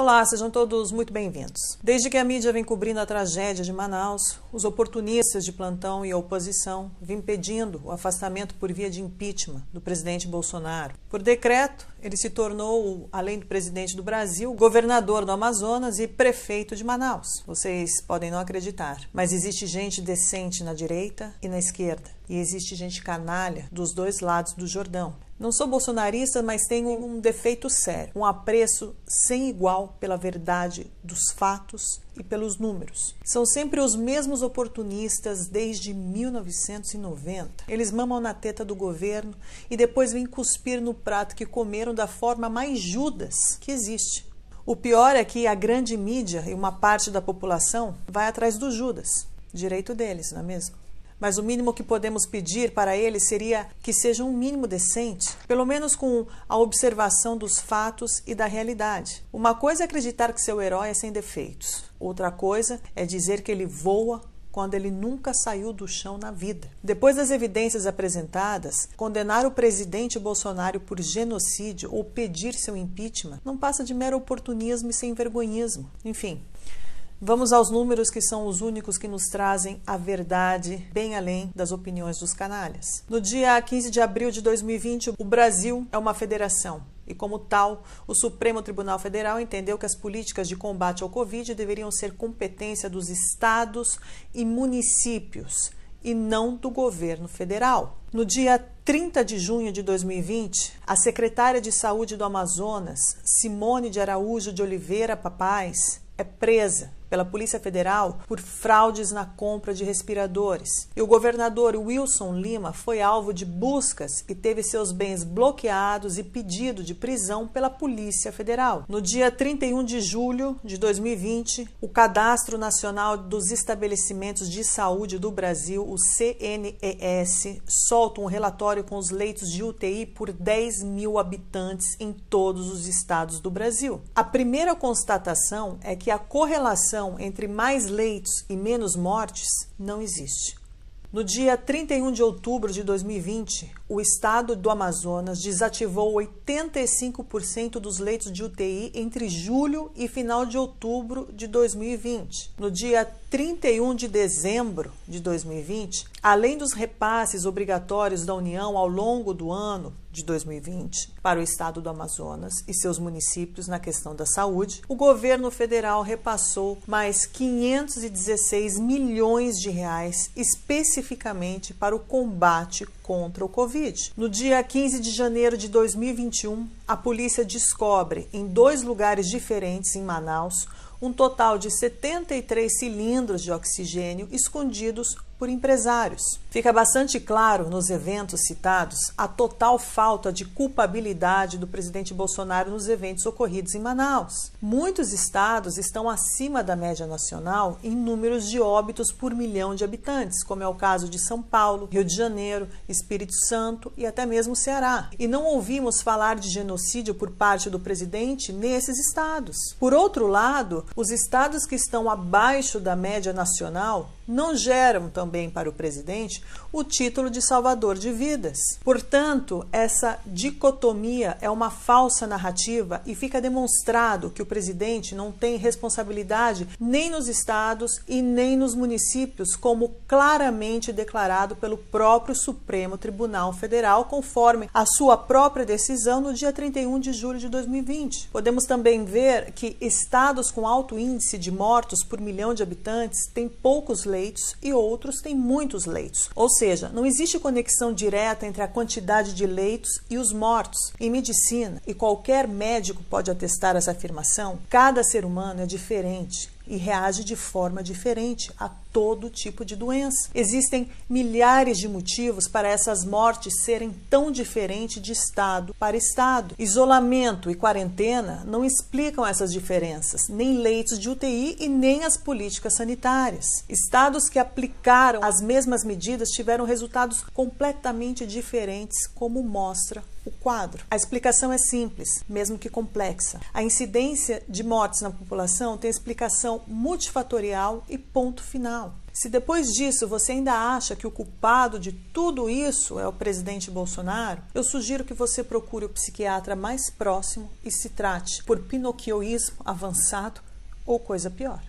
Olá, sejam todos muito bem-vindos. Desde que a mídia vem cobrindo a tragédia de Manaus, os oportunistas de plantão e a oposição vêm pedindo o afastamento por via de impeachment do presidente Bolsonaro. Por decreto, ele se tornou, além do presidente do Brasil, governador do Amazonas e prefeito de Manaus. Vocês podem não acreditar, mas existe gente decente na direita e na esquerda. E existe gente canalha dos dois lados do Jordão. Não sou bolsonarista, mas tenho um defeito sério, um apreço sem igual pela verdade dos fatos e pelos números. São sempre os mesmos oportunistas desde 1990. Eles mamam na teta do governo e depois vêm cuspir no prato que comeram da forma mais Judas que existe. O pior é que a grande mídia e uma parte da população vai atrás do Judas. Direito deles, não é mesmo? Mas o mínimo que podemos pedir para eles seria que seja um mínimo decente, pelo menos com a observação dos fatos e da realidade. Uma coisa é acreditar que seu herói é sem defeitos. Outra coisa é dizer que ele voa quando ele nunca saiu do chão na vida. Depois das evidências apresentadas, condenar o presidente Bolsonaro por genocídio ou pedir seu impeachment não passa de mero oportunismo e sem vergonhismo. Enfim, vamos aos números, que são os únicos que nos trazem a verdade bem além das opiniões dos canalhas. No dia 15 de abril de 2020, o Brasil é uma federação e, como tal, o Supremo Tribunal Federal entendeu que as políticas de combate ao Covid deveriam ser competência dos estados e municípios e não do governo federal. No dia 30 de junho de 2020, a secretária de Saúde do Amazonas, Simone de Araújo de Oliveira Papais, é presa pela Polícia Federal por fraudes na compra de respiradores. E o governador Wilson Lima foi alvo de buscas e teve seus bens bloqueados e pedido de prisão pela Polícia Federal. No dia 31 de julho de 2020, o Cadastro Nacional dos Estabelecimentos de Saúde do Brasil, o CNES, solta um relatório com os leitos de UTI por 10 mil habitantes em todos os estados do Brasil. A primeira constatação é que a correlação entre mais leitos e menos mortes não existe. No dia 31 de outubro de 2020, o estado do Amazonas desativou 85% dos leitos de UTI entre julho e final de outubro de 2020. No dia 31 de dezembro de 2020, além dos repasses obrigatórios da União ao longo do ano de 2020 para o estado do Amazonas e seus municípios na questão da saúde, o governo federal repassou mais 516 milhões de reais especificamente para o combate contra o Covid. No dia 15 de janeiro de 2021, a polícia descobre em 2 lugares diferentes em Manaus um total de 73 cilindros de oxigênio escondidos por empresários. Fica bastante claro nos eventos citados a total falta de culpabilidade do presidente Bolsonaro nos eventos ocorridos em Manaus. Muitos estados estão acima da média nacional em números de óbitos por milhão de habitantes, como é o caso de São Paulo, Rio de Janeiro, Espírito Santo e até mesmo Ceará. E não ouvimos falar de genocídio por parte do presidente nesses estados. Por outro lado, os estados que estão abaixo da média nacional não geram também para o presidente o título de salvador de vidas. Portanto, essa dicotomia é uma falsa narrativa e fica demonstrado que o presidente não tem responsabilidade nem nos estados e nem nos municípios, como claramente declarado pelo próprio Supremo Tribunal Federal, conforme a sua própria decisão no dia 31 de julho de 2020. Podemos também ver que estados com alto índice de mortos por milhão de habitantes têm poucos leitos e outros têm muitos leitos. Ou seja, não existe conexão direta entre a quantidade de leitos e os mortos. Em medicina, e qualquer médico pode atestar essa afirmação, cada ser humano é diferente e reage de forma diferente a todo tipo de doença. Existem milhares de motivos para essas mortes serem tão diferentes de estado para estado. Isolamento e quarentena não explicam essas diferenças, nem leitos de UTI e nem as políticas sanitárias. Estados que aplicaram as mesmas medidas tiveram resultados completamente diferentes, como mostra o quadro. A explicação é simples, mesmo que complexa. A incidência de mortes na população tem explicação multifatorial e ponto final. Se depois disso você ainda acha que o culpado de tudo isso é o presidente Bolsonaro, eu sugiro que você procure o psiquiatra mais próximo e se trate por pinocchioísmo avançado ou coisa pior.